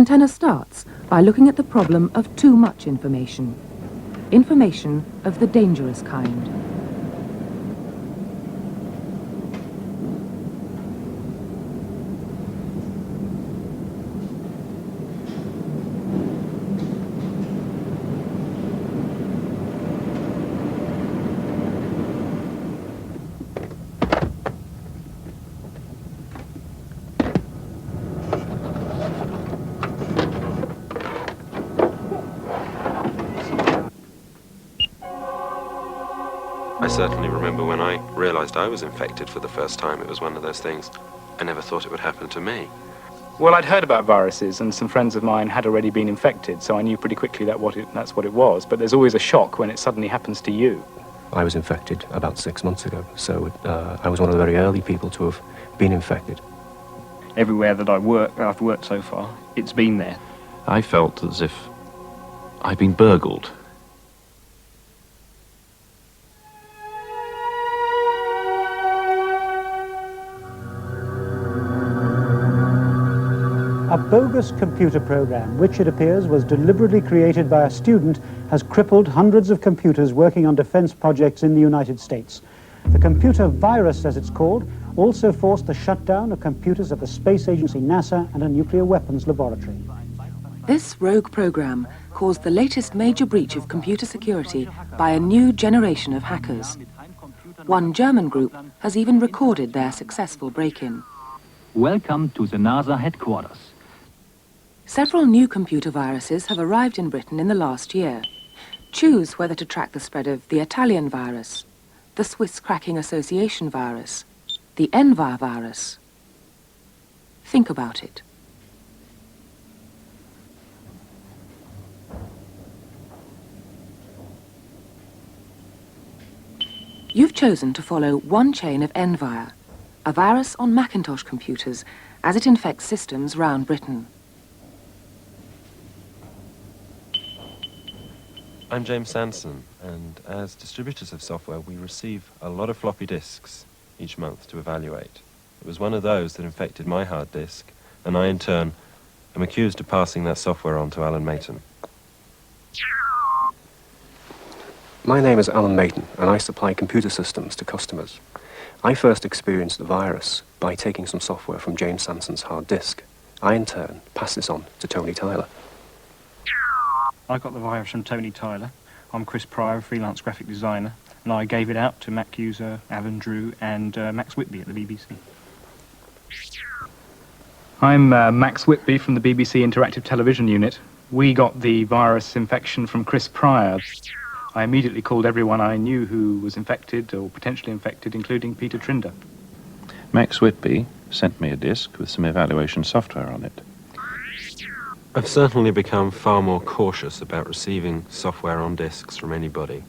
antenna starts by looking at the problem of too much information. Information of the dangerous kind. I certainly remember when I realized I was infected for the first time. It was one of those things I never thought it would happen to me. Well, I'd heard about viruses, and some friends of mine had already been infected, so I knew pretty quickly that's what it was. But there's always a shock when it suddenly happens to you. I was infected about 6 months ago, so I was one of the very early people to have been infected. Everywhere that I've worked so far, it's been there. I felt as if I'd been burgled. A bogus computer program, which it appears was deliberately created by a student, has crippled hundreds of computers working on defense projects in the United States. The computer virus, as it's called, also forced the shutdown of computers at the space agency NASA and a nuclear weapons laboratory. This rogue program caused the latest major breach of computer security by a new generation of hackers. One German group has even recorded their successful break-in. Welcome to the NASA headquarters. Several new computer viruses have arrived in Britain in the last year. Choose whether to track the spread of the Italian virus, the Swiss Cracking Association virus, the Envar virus. Think about it. You've chosen to follow one chain of Envar, a virus on Macintosh computers, as it infects systems round Britain. I'm James Sanson, and as distributors of software, we receive a lot of floppy disks each month to evaluate. It was one of those that infected my hard disk, and I, in turn, am accused of passing that software on to Alan Mayton. My name is Alan Mayton, and I supply computer systems to customers. I first experienced the virus by taking some software from James Sanson's hard disk. I, in turn, passed this on to Tony Tyler. I got the virus from Tony Tyler. I'm Chris Pryor, a freelance graphic designer, and I gave it out to Mac user Alan Drew and Max Whitby at the BBC. I'm Max Whitby from the BBC Interactive Television Unit. We got the virus infection from Chris Pryor. I immediately called everyone I knew who was infected or potentially infected, including Peter Trinder. Max Whitby sent me a disk with some evaluation software on it. I've certainly become far more cautious about receiving software on disks from anybody,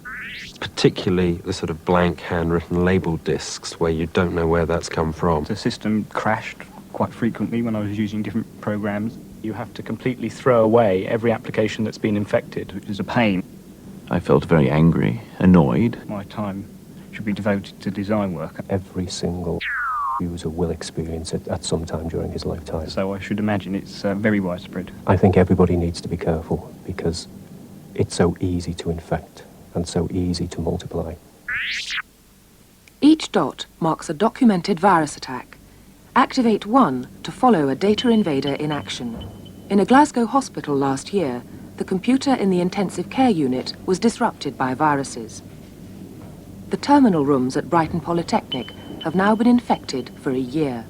particularly the sort of blank, handwritten, labeled disks where you don't know where that's come from. The system crashed quite frequently when I was using different programs. You have to completely throw away every application that's been infected, Which is a pain. I felt very angry, annoyed. My time should be devoted to design work. Every single user will experience it at some time during his lifetime. So I should imagine it's very widespread. I think everybody needs to be careful because it's so easy to infect and so easy to multiply. Each dot marks a documented virus attack. Activate 1 to follow a data invader in action. In a Glasgow hospital last year, the computer in the intensive care unit was disrupted by viruses. The terminal rooms at Brighton Polytechnic have now been infected for a year.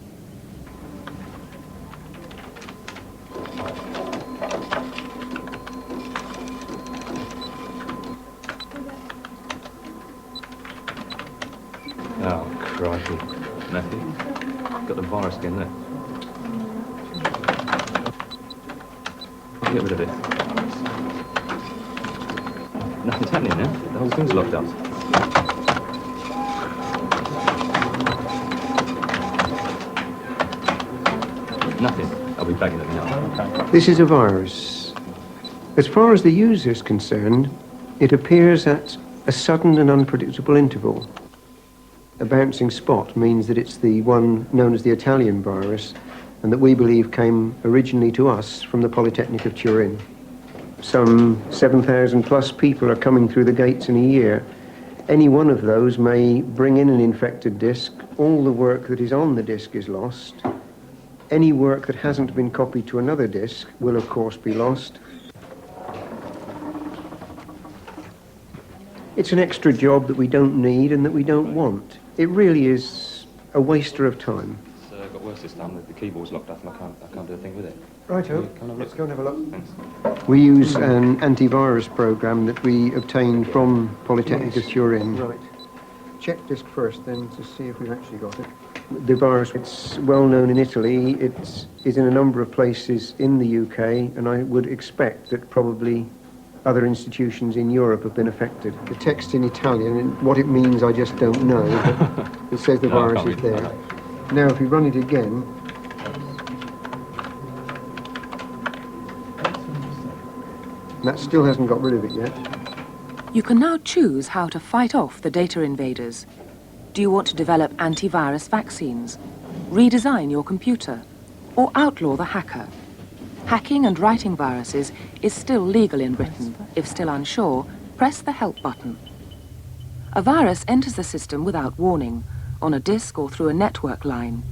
Oh, crikey. Nothing. Got the virus again there. I'll get rid of it. Nothing's happening now. The whole thing's locked up. Nothing. I'll be back in a minute. This is a virus. As far as the user is concerned, it appears at a sudden and unpredictable interval. A bouncing spot means that it's the one known as the Italian virus, and that we believe came originally to us from the Polytechnic of Turin. Some 7,000 plus people are coming through the gates in a year. Any one of those may bring in an infected disk. All the work that is on the disk is lost. Any work that hasn't been copied to another disk will, of course, be lost. It's an extra job that we don't need and that we don't want. It really is a waster of time. It's got worse this time. The keyboard's locked off and I can't do a thing with it. Righto, let's go and have a look. Thanks. We use an antivirus program that we obtained from Polytechnic of Turin. Right. Check disk first then to see if we've actually got it. The virus, it's well known in Italy, it is in a number of places in the UK, and I would expect that probably other institutions in Europe have been affected. The text in Italian, and what it means I just don't know, but it says the virus is there. Now if we run it again, that still hasn't got rid of it yet. You can now choose how to fight off the data invaders. Do you want to develop antivirus vaccines, redesign your computer, or outlaw the hacker? Hacking and writing viruses is still legal in Britain. If still unsure, press the help button. A virus enters the system without warning, on a disk or through a network line.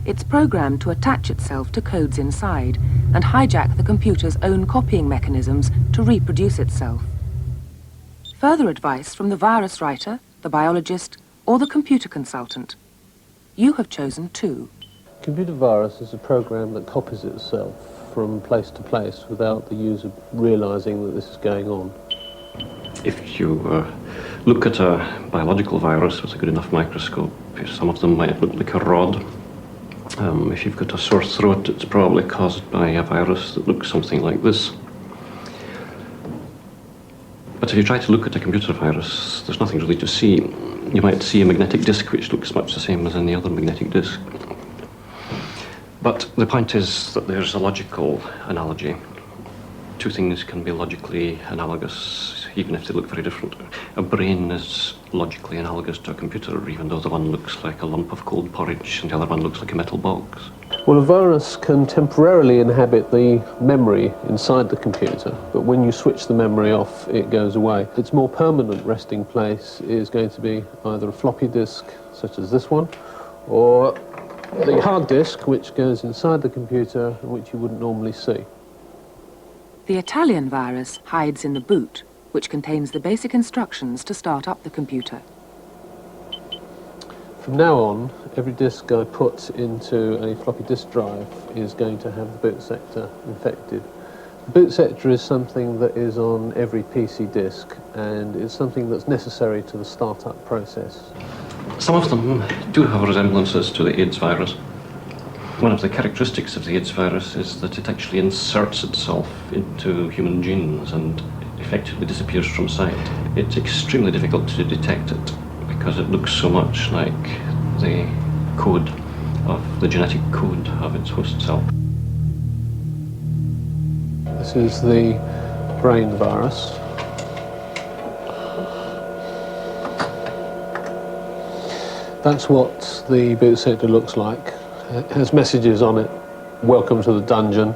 It's programmed to attach itself to codes inside and hijack the computer's own copying mechanisms to reproduce itself. Further advice from the virus writer, the biologist, or the computer consultant. You have chosen two. Computer virus is a program that copies itself from place to place without the user realizing that this is going on. If you look at a biological virus with a good enough microscope, some of them might look like a rod. If you've got a sore throat, it's probably caused by a virus that looks something like this. But if you try to look at a computer virus, there's nothing really to see. You might see a magnetic disk which looks much the same as any other magnetic disk. But the point is that there's a logical analogy. Two things can be logically analogous, even if they look very different. A brain is logically analogous to a computer, even though the one looks like a lump of cold porridge and the other one looks like a metal box. Well, a virus can temporarily inhabit the memory inside the computer, but when you switch the memory off, it goes away. Its more permanent resting place is going to be either a floppy disk, such as this one, or the hard disk, which goes inside the computer and which you wouldn't normally see. The Italian virus hides in the boot, which contains the basic instructions to start up the computer. From now on, every disk I put into a floppy disk drive is going to have the boot sector infected. The boot sector is something that is on every PC disk, and it's something that's necessary to the startup process. Some of them do have resemblances to the AIDS virus. One of the characteristics of the AIDS virus is that it actually inserts itself into human genes and effectively disappears from sight. It's extremely difficult to detect it because it looks so much like the code of the genetic code of its host cell. This is the brain virus. That's what the boot sector looks like. It has messages on it, welcome to the dungeon.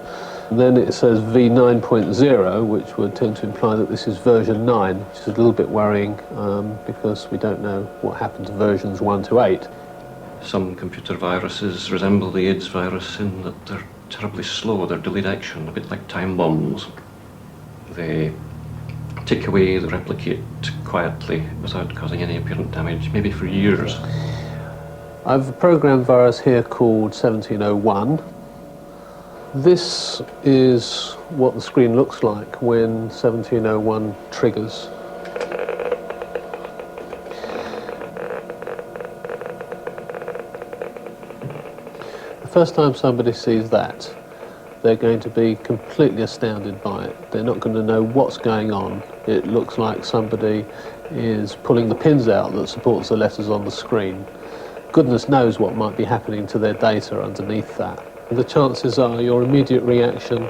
And then it says V9.0, which would tend to imply that this is version 9, which is a little bit worrying because we don't know what happened to versions 1 to 8. Some computer viruses resemble the AIDS virus in that they're terribly slow, they're delayed action, a bit like time bombs. They take away, they replicate quietly without causing any apparent damage, maybe for years. I've a program virus here called 1701. This is what the screen looks like when 1701 triggers. The first time somebody sees that, they're going to be completely astounded by it. They're not going to know what's going on. It looks like somebody is pulling the pins out that supports the letters on the screen. Goodness knows what might be happening to their data underneath that. The chances are your immediate reaction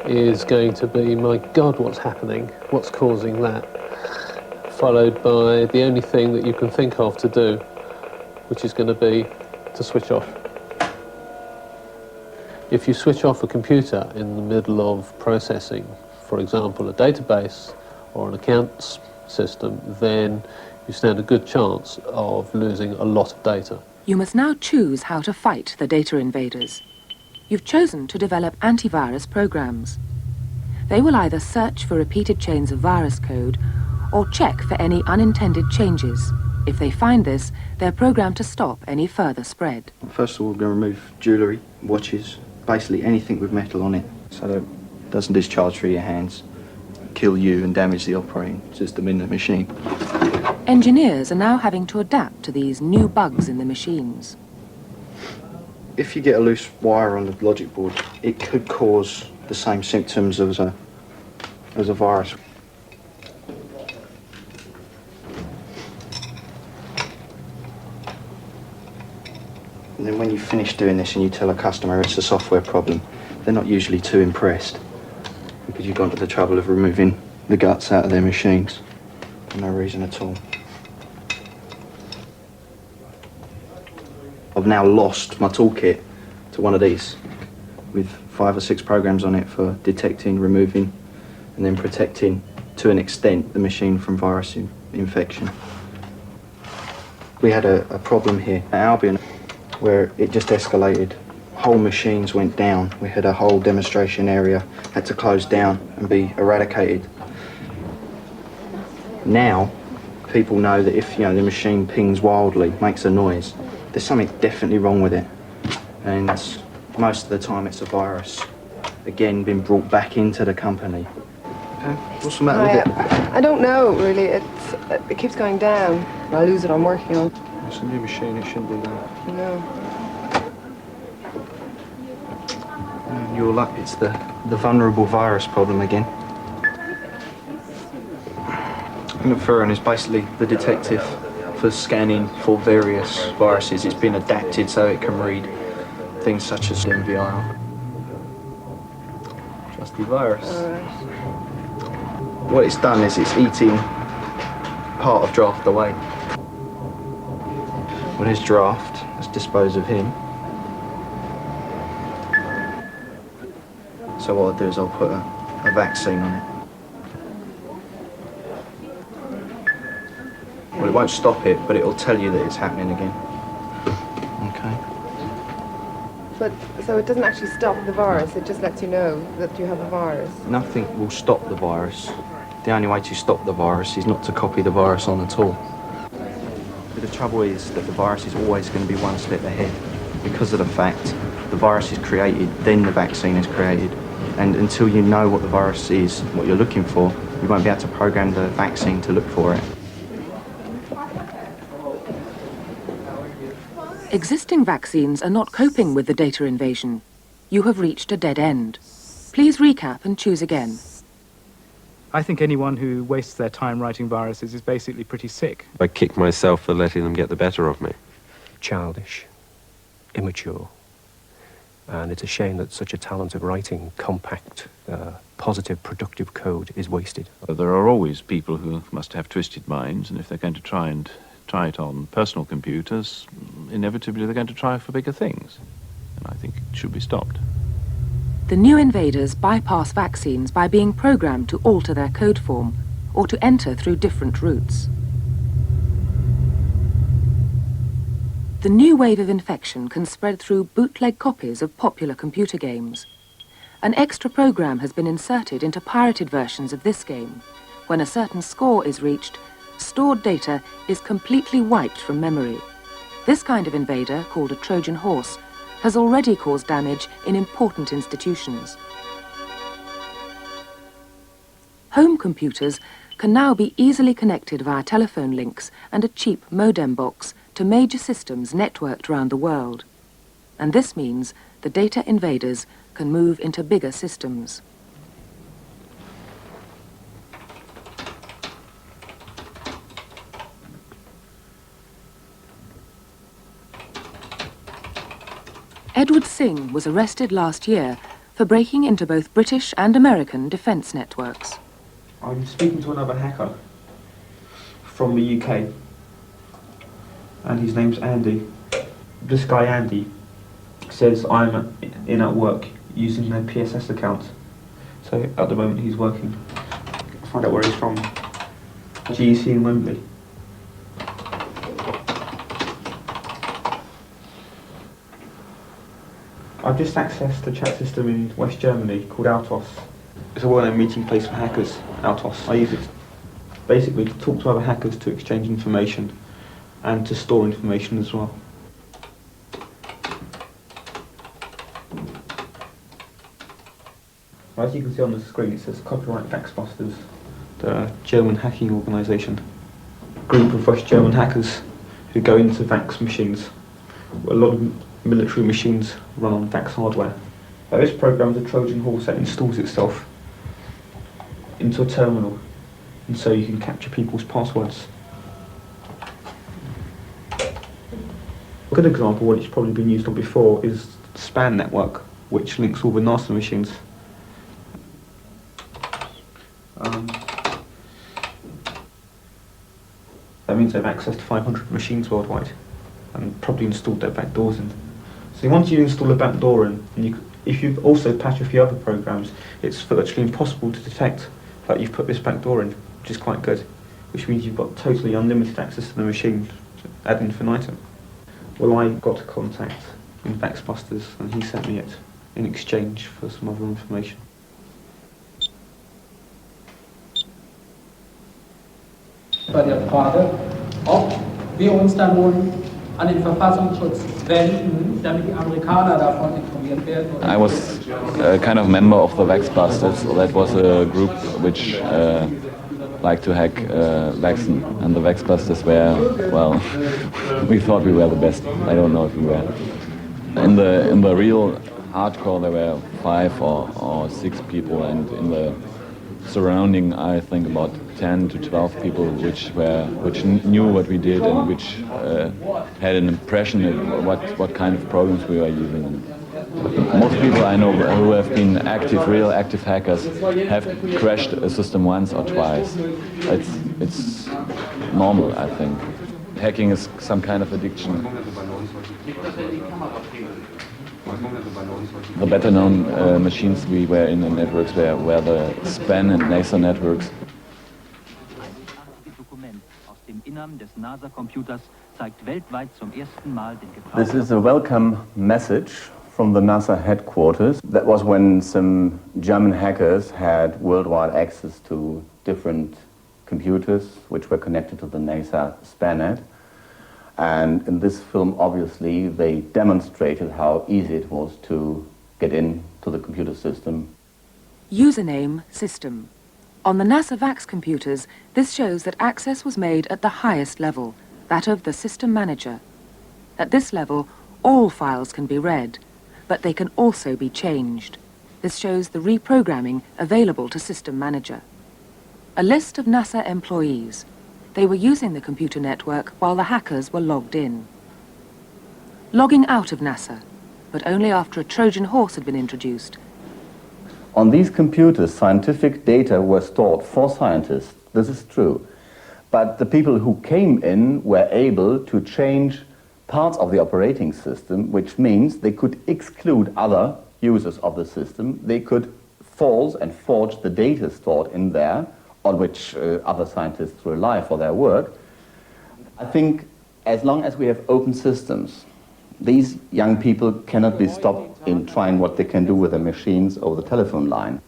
is going to be, my God, what's happening? What's causing that? Followed by the only thing that you can think of to do, which is going to be to switch off. If you switch off a computer in the middle of processing, for example, a database or an accounts system, then you stand a good chance of losing a lot of data. You must now choose how to fight the data invaders. You've chosen to develop antivirus programs. They will either search for repeated chains of virus code or check for any unintended changes. If they find this, they're programmed to stop any further spread. First of all, we're going to remove jewellery, watches, basically anything with metal on it, so that it doesn't discharge through your hands, kill you and damage the operating system in the machine. Engineers are now having to adapt to these new bugs in the machines. If you get a loose wire on the logic board, it could cause the same symptoms as a virus. And then when you finish doing this and you tell a customer it's a software problem, they're not usually too impressed because you've gone to the trouble of removing the guts out of their machines for no reason at all. I've now lost my toolkit to one of these with 5 or 6 programs on it for detecting, removing, and then protecting, to an extent, the machine from virus infection. We had a problem here at Albion where it just escalated. Whole machines went down. We had a whole demonstration area, had to close down and be eradicated. Now, people know that if the machine pings wildly, makes a noise, there's something definitely wrong with it. And most of the time it's a virus. Again, been brought back into the company. What's the matter with it? I don't know, really. It keeps going down. I lose it I'm working on. It's a new machine, it shouldn't do that. No. And your luck, it's the vulnerable virus problem again. Interferon is basically the detective for scanning for various viruses. It's been adapted so it can read things such as MVR. Trusty virus. What it's done is it's eating part of Draft away. Well, there's Draft. Let's dispose of him. So what I'll do is I'll put a vaccine on it. Well, it won't stop it, but it'll tell you that it's happening again. Okay. But, so it doesn't actually stop the virus, it just lets you know that you have a virus? Nothing will stop the virus. The only way to stop the virus is not to copy the virus on at all. But the trouble is that the virus is always going to be one step ahead because of the fact the virus is created, then the vaccine is created. And until you know what the virus is, what you're looking for, you won't be able to program the vaccine to look for it. Existing vaccines are not coping with the data invasion. You have reached a dead end. Please recap and choose again. I think anyone who wastes their time writing viruses is basically pretty sick. I kick myself for letting them get the better of me. Childish, immature, and it's a shame that such a talent of writing compact, positive, productive code is wasted. There are always people who must have twisted minds, and if they're going to try it on personal computers, inevitably they're going to try for bigger things. And I think it should be stopped. The new invaders bypass vaccines by being programmed to alter their code form or to enter through different routes. The new wave of infection can spread through bootleg copies of popular computer games. An extra program has been inserted into pirated versions of this game. When a certain score is reached, stored data is completely wiped from memory. This kind of invader, called a Trojan horse, has already caused damage in important institutions. Home computers can now be easily connected via telephone links and a cheap modem box to major systems networked around the world. And this means the data invaders can move into bigger systems. Edward Singh was arrested last year for breaking into both British and American defence networks. I'm speaking to another hacker from the UK, and his name's Andy. This guy Andy says I'm in at work using their PSS account. So at the moment he's working. I'll find out where he's from. GEC in Wembley. I've just accessed a chat system in West Germany called Autos. It's a well-known meeting place for hackers, Autos. I use it basically to talk to other hackers, to exchange information and to store information as well. As you can see on the screen, it says Copyright Vaxbusters, the German hacking organisation. A group of West German hackers who go into VAX machines. A lot of military machines run on VAX hardware. This program is a Trojan horse that installs itself into a terminal, and so you can capture people's passwords. A good example, what it's probably been used on before, is the SPAN network, which links all the NASA machines. That means they've accessed 500 machines worldwide and probably installed their backdoors in. So once you install a backdoor in, and if you also patch a few other programs, it's virtually impossible to detect that you've put this backdoor in, which is quite good, which means you've got totally unlimited access to the machine ad infinitum. Well, I got a contact in Vaxbusters and he sent me it in exchange for some other information. Bei der Frage, ob wir uns dann nun an den Verfassungsschutz wenden, damit die Amerikaner davon informiert werden. I was kind of member of the Vaxbusters. That was a group which liked to hack vaccine, and the Vaxbusters were, well, we thought we were the best. I don't know if we were. In the real hardcore, there were 5 or 6 people, and in the surrounding, I think about 10 to 12 people which knew what we did and which had an impression of what kind of programs we were using. Most people I know who have been real active hackers have crashed a system once or twice. It's normal, I think. Hacking is some kind of addiction. The better known machines we were in the networks were the SPAN and NASA networks. This is a welcome message from the NASA headquarters. That was when some German hackers had worldwide access to different computers which were connected to the NASA SPANnet. And in this film, obviously, they demonstrated how easy it was to get into the computer system. Username system. On the NASA VAX computers, this shows that access was made at the highest level, that of the system manager. At this level, all files can be read, but they can also be changed. This shows the reprogramming available to system manager. A list of NASA employees. They were using the computer network while the hackers were logged in. Logging out of NASA, but only after a Trojan horse had been introduced. On these computers, scientific data were stored for scientists. This is true. But the people who came in were able to change parts of the operating system, which means they could exclude other users of the system. They could false and forge the data stored in there, on which other scientists rely for their work. I think as long as we have open systems, these young people cannot be stopped in trying what they can do with their machines over the telephone line.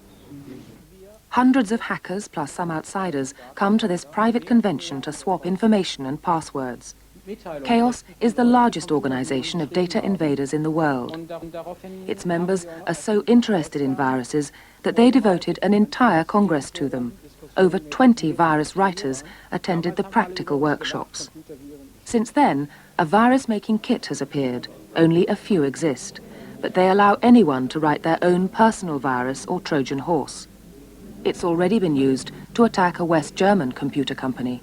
Hundreds of hackers, plus some outsiders, come to this private convention to swap information and passwords. Chaos is the largest organization of data invaders in the world. Its members are so interested in viruses that they devoted an entire congress to them. Over 20 virus writers attended the practical workshops. Since then, a virus-making kit has appeared. Only a few exist, but they allow anyone to write their own personal virus or Trojan horse. It's already been used to attack a West German computer company.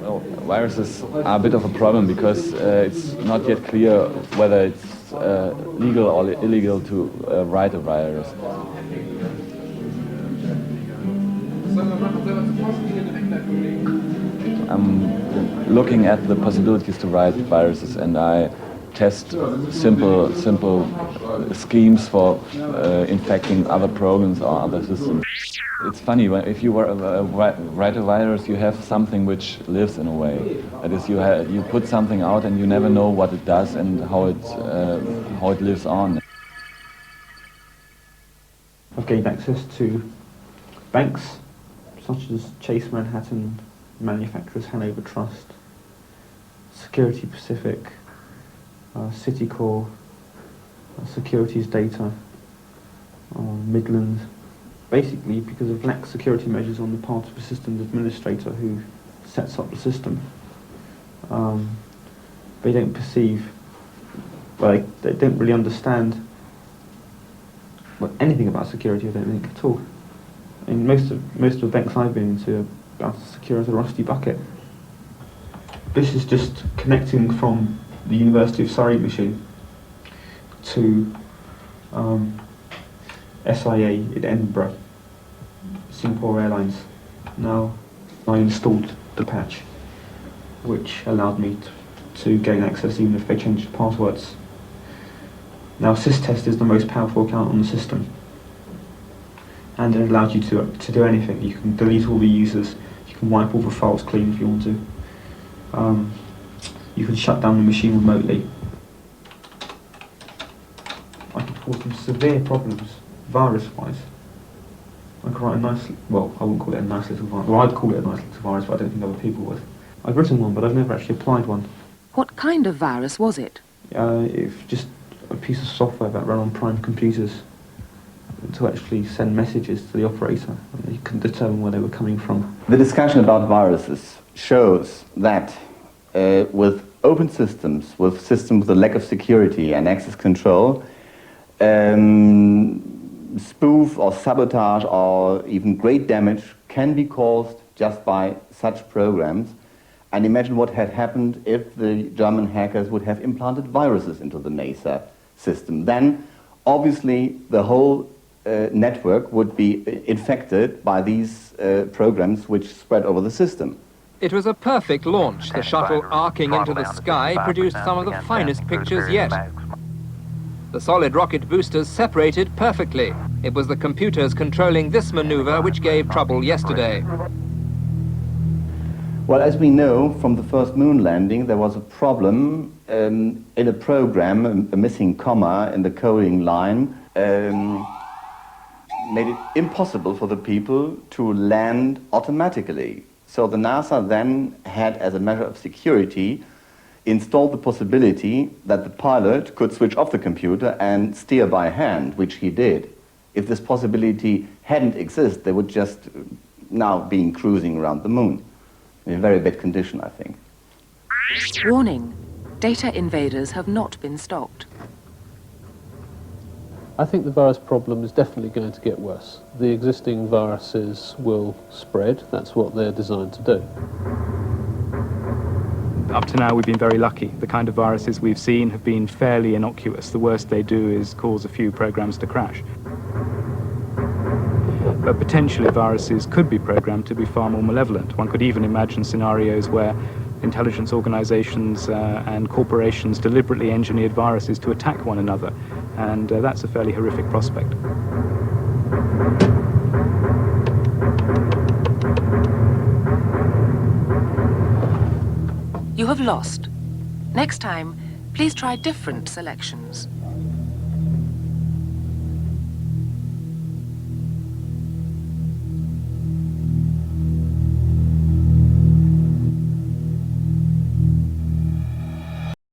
Well, viruses are a bit of a problem because it's not yet clear whether it's legal or illegal to write a virus. I'm looking at the possibilities to write viruses, and I test simple schemes for infecting other programs or other systems. It's funny, if you write a virus, you have something which lives in a way. That is, you put something out and you never know what it does and how it lives on. I've gained access to banks such as Chase Manhattan, manufacturers Hanover Trust, Security Pacific, Citicorp, Securities Data, Midland. Basically because of lax security measures on the part of a systems administrator who sets up the system. They don't perceive, well, they don't really understand anything about security, I don't think, at all. In most of the banks I've been into are about as secure as a rusty bucket. This is just connecting from the University of Surrey machine to SIA in Edinburgh, Singapore Airlines. Now I installed the patch, which allowed me to gain access even if they changed the passwords. Now systest is the most powerful account on the system, and it allows you to do anything. You can delete all the users, you can wipe all the files clean if you want to. You can shut down the machine remotely. I can cause some severe problems, virus-wise. I could write a nice, well, I wouldn't call it a nice little virus. Well, I'd call it a nice little virus, but I don't think other people would. I've written one, but I've never actually applied one. What kind of virus was it? It's just a piece of software that ran on prime computers to actually send messages to the operator, and you can determine where they were coming from. The discussion about viruses shows that with open systems, with systems with a lack of security and access control, spoof or sabotage or even great damage can be caused just by such programs. And imagine what had happened if the German hackers would have implanted viruses into the NASA system. Then, obviously, the whole network would be infected by these programs which spread over the system. It was a perfect launch. The shuttle arcing into the sky produced some of the finest pictures yet. The solid rocket boosters separated perfectly. It was the computers controlling this maneuver which gave trouble yesterday. Well, as we know from the first moon landing, there was a problem in a program, a missing comma in the coding line, made it impossible for the people to land automatically. So the NASA then had, as a measure of security, installed the possibility that the pilot could switch off the computer and steer by hand, which he did. If this possibility hadn't existed, they would just now be cruising around the moon. In a very bad condition, I think. Warning, data invaders have not been stopped. I think the virus problem is definitely going to get worse. The existing viruses will spread. That's what they're designed to do. Up to now, we've been very lucky. The kind of viruses we've seen have been fairly innocuous. The worst they do is cause a few programs to crash. But potentially viruses could be programmed to be far more malevolent. One could even imagine scenarios where intelligence organizations and corporations deliberately engineered viruses to attack one another, and that's a fairly horrific prospect. You have lost. Next time, please try different selections.